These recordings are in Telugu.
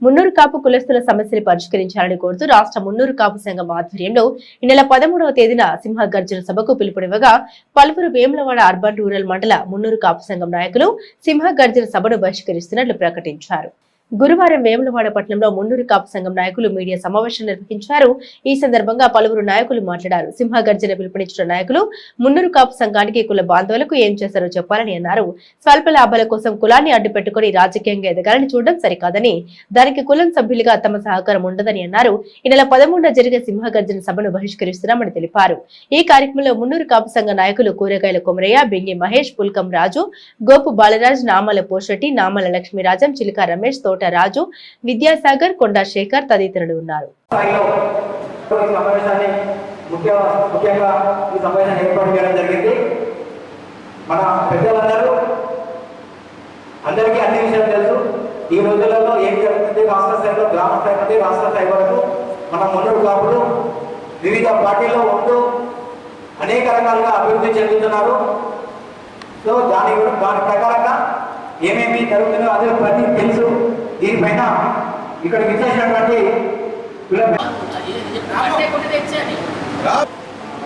మున్నూరు కాపు కులస్తుల సమస్యలు పరిష్కరించాలని కోరుతూ రాష్ట్ర మున్నూరు కాపు సంఘం ఆధ్వర్యంలో ఈ నెల 13వ తేదీన సింహగర్జన సభకు పిలుపునివ్వగా పలువురు వేములవాడ అర్బన్ రూరల్ మండల మున్నూరు కాపు సంఘం నాయకులు సింహగర్జన సభను బహిష్కరిస్తున్నట్లు ప్రకటించారు. గురువారం వేములవాడ పట్టణంలో మున్నూరు కాపు సంఘం నాయకులు మీడియా సమావేశం నిర్వహించారు. ఈ సందర్భంగా పలువురు నాయకులు మాట్లాడారు. సింహగర్జన పిలుపునిచ్చిన నాయకులు మున్నూరు కాపు సంఘానికి కుల బాంధవులకు ఏం చేశారో చెప్పాలని అన్నారు. స్వల్ప లాభాల కోసం కులాన్ని అడ్డుపెట్టుకుని రాజకీయంగా ఎదగాలని చూడడం సరికాదని, దానికి కులం సభ్యులుగా తమ సహకారం ఉండదని అన్నారు. ఈ నెల 13న జరిగే సింహగర్జన సభను బహిష్కరిస్తున్నామని తెలిపారు. ఈ కార్యక్రమంలో మున్నూరు కాపు సంఘ నాయకులు కూరగాయల కొమరయ్య, బింగి మహేష్, పుల్కం రాజు, గోపు బాలరాజ్, నామల పోషెట్టి, నామల లక్ష్మీరాజం, చిలుక రమేష్, తోట రాజు, విద్యాసాగర్, కొండా శేఖర్ తదితరులు ఉన్నారు. మన పెద్దలందరూ అందరికీ అన్ని విషయాలు తెలుసు. ఈ రోజులలో ఏం జరుగుతుంది, రాష్ట్ర స్థాయిలో, గ్రామ స్థాయి నుండి రాష్ట్ర స్థాయి వరకు మన మున్నూరు కాపులు వివిధ పార్టీల్లో ఉంటూ అనేక రకాలుగా అభివృద్ధి చెందుతున్నారు. సో దాని ప్రకారంగా ఏమేమి జరుగుతుందో అదే ప్రతి తెలుసు. దీనిపైన ఇక్కడ విచ్చేసినటువంటి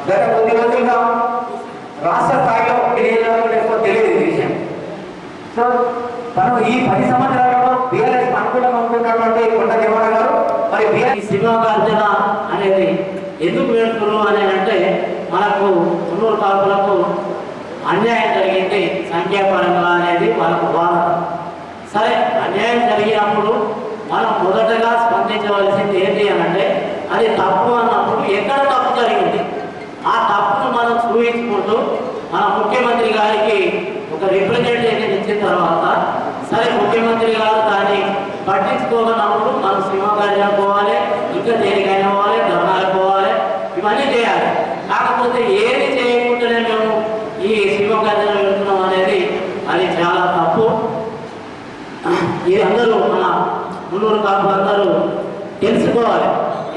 గత కొద్ది రోజులుగా రాష్ట్ర స్థాయిలో తెలియదు ఈ విషయం. సో తను ఈ 10 సంవత్సరాలలో బీఆర్ఎస్ అనుకూలంగా ఉంటున్నటువంటి కొండ దేవన్న గారు మరి బీఆర్ఎస్ సింహగర్జన అనేది ఎందుకు పెడుతున్నారు అని అంటే మనకు మున్నూరు కాపులకు అన్యాయం జరిగింది సంఖ్యాపరంగా అనేది వాళ్ళకు బాధ. సరే, అన్యాయం జరిగినప్పుడు మనం మొదటగా స్పందించవలసింది ఏంటి అని అంటే అది తప్పు అన్నప్పుడు ఎక్కడ తప్పు జరిగింది ఆ తప్పును మనం చూపించుకుంటూ మన ముఖ్యమంత్రి గారికి ఒక రిప్రజెంటేషన్ ఇచ్చిన తర్వాత సరే ముఖ్యమంత్రి గారు దాన్ని పట్టించుకోనప్పుడు మనం సింహగర్జన పోవాలి, ఇంకా దేనికైనా పోవాలి, ధర్నాలు పోవాలి, ఇవన్నీ చేయాలి. కాకపోతే ఏది చేయకుండానే మేము ఈ సింహగర్జన వెళ్తున్నాం అనేది అది చాలా తప్పు. ఇది అందరూ మన మున్నూరు కాపులు అందరూ తెలుసుకోవాలి.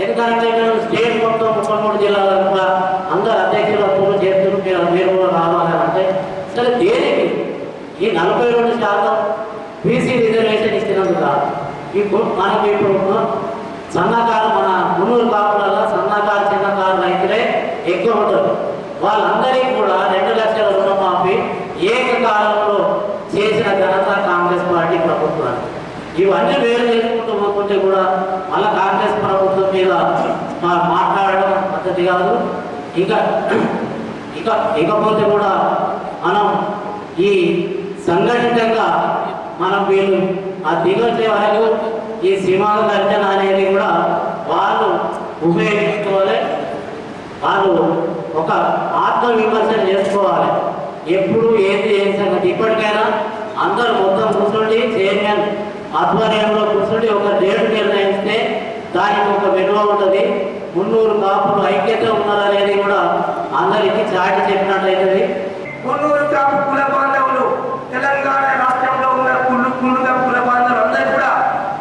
ఎందుకంటే మేము స్టేట్ మొత్తం 33 జిల్లాల కూడా అందరు అధ్యక్షులు చేస్తున్నారు, మీరు కూడా రావాలి అంటే సరే దేనికి ఈ 42% బీసీ రిజర్వేషన్ ఇచ్చినందుకు కాదు. ఇప్పుడు మనకి ఇప్పుడు సన్నకారు మన మున్నూరు కాపులలో సన్నకారు చిన్నకారు రైతులే ఎక్కువ ఉంటారు. వాళ్ళందరికీ కూడా 2 లక్షల రుణమాఫీ ఏకకాలంలో చేసిన ఘనత కాంగ్రెస్ పార్టీ ప్రభుత్వాన్ని. ఇవన్నీ వేరు చేసుకుంటూ పోతుంటే కూడా మళ్ళీ కాంగ్రెస్ ప్రభుత్వం మీద మాట్లాడడం పద్ధతి కాదు. ఇకపోతే కూడా మనం ఈ సంఘటితంగా మనం వీళ్ళు ఆ దిగొచ్చే వరకు ఈ సింహగర్జన అనేది కూడా వాళ్ళు ఉపయోగించుకోవాలి. వాళ్ళు ఒక ఆత్మవిమర్శన చేసుకోవాలి. ఎప్పుడు ఏంటి ఏం సంగతి. ఇప్పటికైనా అందరూ మొత్తం కూర్చోండి, చైర్మన్ ఆధ్వర్యంలో కూర్చోండి, ఒక డేట్ నిర్ణయిస్తే దానికి ఒక విలువ ఉంటుంది. మున్నూరు కాపులు ఐక్యత ఉన్నారనేది కూడా అందరికీ చాటి చెప్పినట్లయితుంది. మున్నూరు కాపు కుల బాంధవులు తెలంగాణ రాష్ట్రంలో ఉన్న కుల బాంధవులు అందరూ కూడా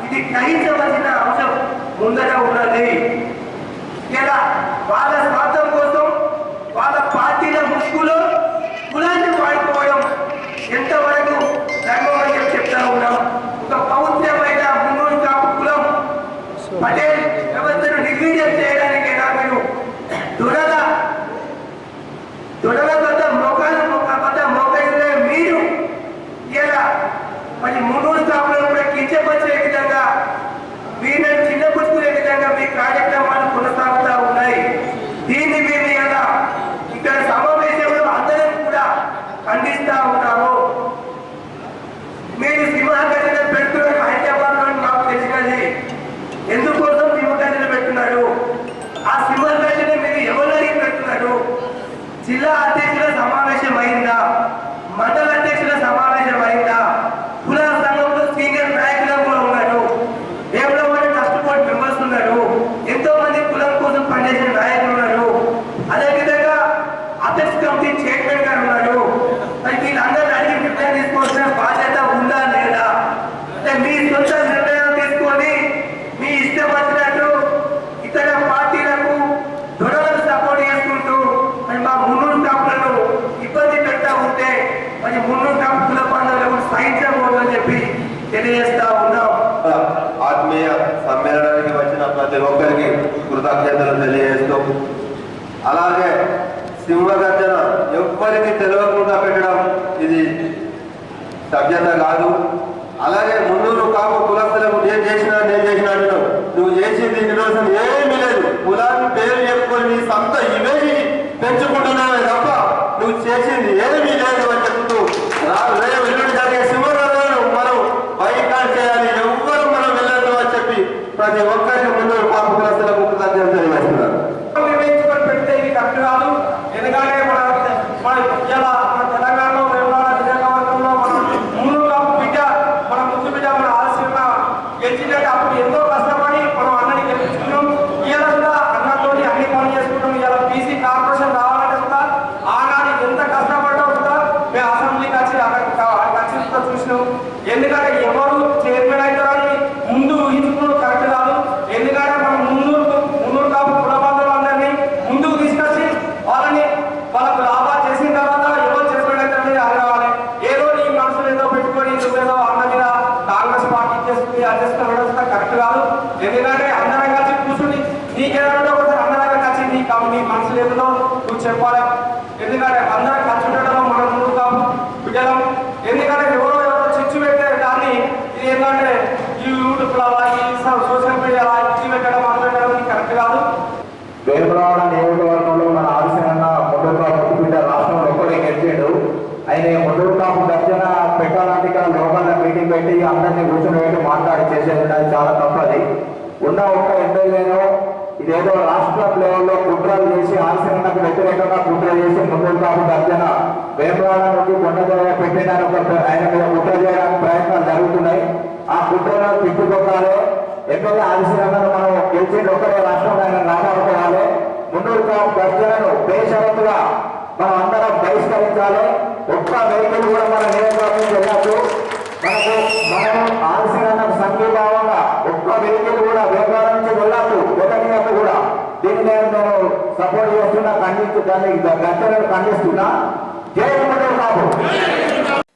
ఇది గ్రహించవలసిన అంశం ముందర ఉన్నది. ఇలా వాళ్ళ స్వార్థం కోసం వాళ్ళ పార్టీల ముసుగులో కులాన్ని వాడుకోవడం ఎంతవరకు ధర్మమని చెప్తా ఉన్నాం. ఒక పవిత్రమైన మున్నూరు కాపు కులం పటేల్ వ్యవస్థను నిర్వీర్యం చేయడానికైనా మీరు దొరల వద్ద మోకాలు మీరు ఇలా మరి మున్నూరు కాపులను కూడా కించపరిచే విధంగా వీళ్ళని చిన్నపుచ్చుకునే విధంగా మీ కార్యక్రమాలు కొనసాగుతూ ఉన్నాయి. దీన్ని మేము ఇలా ఇక్కడ సమావేశంలో అందరం కూడా ఖండిస్తూ ఉన్నాము. మీరు సింహగర్జన పెడుతున్నారు హైదరాబాద్ లో మాకు తెలిసినది. ఎందుకోసం సింహగర్జన పెడుతున్నారు? ఆ సింహగర్జన మీరు ఎవరిని పెడుతున్నారు? జిల్లా అధ్యక్షుల సమావేశం అయిందా? మండల అధ్యక్షుల సమావేశం అయిందా? కుల సంఘంలో సీనియర్ నాయకులు కూడా ఉన్నారు. దేవుడు ట్రస్ట్ బోర్డు మెంబర్స్ ఉన్నారు. ఎంతో మంది కులం కోసం పనిచేసిన నాయకులు ఉన్నారు. అదేవిధంగా అధ్యక్ష కమిటీ చైర్మన్ గారు ఉన్నారు. మరి వీళ్ళందరూ అడిగి నిర్ణయం తీసుకోవాల్సిన బాధ్యత ఉందా లేదా? అంటే మీ సొంత నిర్ణయం తీసుకొని మీ ఇష్టం వచ్చినట్టు ఇతర పార్టీలకు దొరలను సపోర్ట్ చేసుకుంటూ మరి మా మున్నూరు కాపులను ఇబ్బంది పెడతా ఉంటే మరి మున్నూరు కాపు కుల బాంధవులకు సహించకూడదని చెప్పి తెలియజేస్తా ఉన్నాం. ఆత్మీయ ప్రతి ఒక్కరికి కృతజ్ఞతలు తెలియజేస్తూ, అలాగే సింహగర్జన ఎవ్వరికి తెలియకుండా పెట్టడం ఇది సభ్యత కాదు. అలాగే ముందు కాపు కులస్తులకు నేను చేసినా నువ్వు చేసింది దీనికోసం ఏమీ లేదు. కులాన్ని పేరు చెప్పుకొని నీ సొంత ఇమేజ్ పెంచుకుంటున్నావే తప్ప నువ్వు చేసింది ఏమీ లేదు అని చెప్తూ వెల్లుడి జరిగే సింహగర్జనను మనం బైకాట్ చేయాలి, ఎవ్వరు మనం వెళ్ళదు అని చెప్పి ప్రతి ఒక్కరికి ముందు కాపు కులస్తులకు కృతజ్ఞతలు తెలియజేస్తున్నారు. నిర్ణయించుకొని పెడితే ఇది కరెక్ట్ కాదు. ఎందుకంటే మన తెలంగాణలో నియోజకవర్గంలో మన మూడు కాపు బిడ్డ, మన ముద్దు బిడ్డ, మన ఆలస్యంగా గెలిచినట్టు అప్పుడు ఎంతో కష్టపడి మనం అన్నని గెలిపించుకున్నాం. ఇవాళ కూడా అన్నతో అన్ని పనులు చేసుకుంటాం. ఇవాళ బీసీ కార్పొరేషన్ రావాలంటే కూడా ఆనాడు ఎంత కష్టపడ్డా కూడా మేము అసెంబ్లీకి వచ్చి అక్కడ చూసినాం. ఎందుకంటే ఎవరు చైర్మన్ అవుతారని ముందు ఊహించుకోవడం కరెక్ట్ కాదు. ఎందుకంటే మనం మున్నూరు కాపు కుల బంధువులందరినీ ముందుకు తీసుకొచ్చి వాళ్ళకు లాభాలు చేసిన తర్వాత ఎవరు చైర్మన్ అవుతారని అడగాలి. ఏదో నీ మనసులు ఏదో పెట్టుకొని నువ్వేదో అన్న మీద కాంగ్రెస్ పార్టీ చేసుకుని అధ్యక్షత వ్యవస్థ కరెక్ట్ కాదు. ఎందుకంటే అందరం కలిసి కూర్చుని నీకేదంటే ఒకసారి అందరం కలిసి నీ మనసులు ఏదో నువ్వు చెప్పాలి. ఎందుకంటే అందరం కలిసి ఉండడంలో మనం ముందు కాపు బిడ్డలం. ఎందుకంటే ఎవరో చిచ్చు పెట్టే దాన్ని ఇది ఏంటంటే ఈ యూట్యూబ్లో ఈ సోషల్ మీడియాలో ఇచ్చి పెట్టడం మాట్లాడడం కరెక్ట్ కాదు. వేములవాడ నియోజకవర్గంలో మన ఆలస్యంగా ముందు కాపు బిడ్డ రాష్ట్రంలో ఒక్కడే గెలిచాడు. ఆయన ముందు కాపు దర్శన పెట్టాలంటే ఇక్కడ లోకల్ మీటింగ్ పెట్టి అందరినీ కూర్చొని పెట్టి మాట్లాడి చేసేది చాలా తప్పది. ఉన్న ఒక్క ఎమ్మెల్యేను ఇదేదో రాష్ట్ర లెవెల్లో కుట్రలు చేసి ఆలస్యంగా వ్యతిరేకంగా కుట్ర చేసి ముందు కాపు దర్శన వేములవాడ నుండి కొండజాయ పెట్టడానికి ఆయన మీద కుట్ర చేయడానికి ప్రయత్నాలు జరుగుతున్నాయి. ఆ కుట్రలో తిప్పుకొట్టాలి. ఎమ్మెల్యే ఆలస్యంగా మనం గెలిచింది ఒకటే రాష్ట్రంలో ఆయన రాబడుకోవాలి. ముందు కాపు దర్శనను బేషరతుగా మనం అందరం బహిష్కరించాలి. ఒక్క వెహికల్ కూడా మన నియోజకవర్గం వెళ్ళచ్చు. మనం ఆలస్యంగా సంఘీభావంగా ఒక్క వెహికల్ కూడా వేగం నుంచి వెళ్ళచ్చు. వెళ్ళనియకు కూడా దీన్ని నేను సపోర్ట్ చేస్తున్నా, ఖండిస్తూ దాన్ని గర్జనను ఖండిస్తున్నా. జై ముందు కాపు.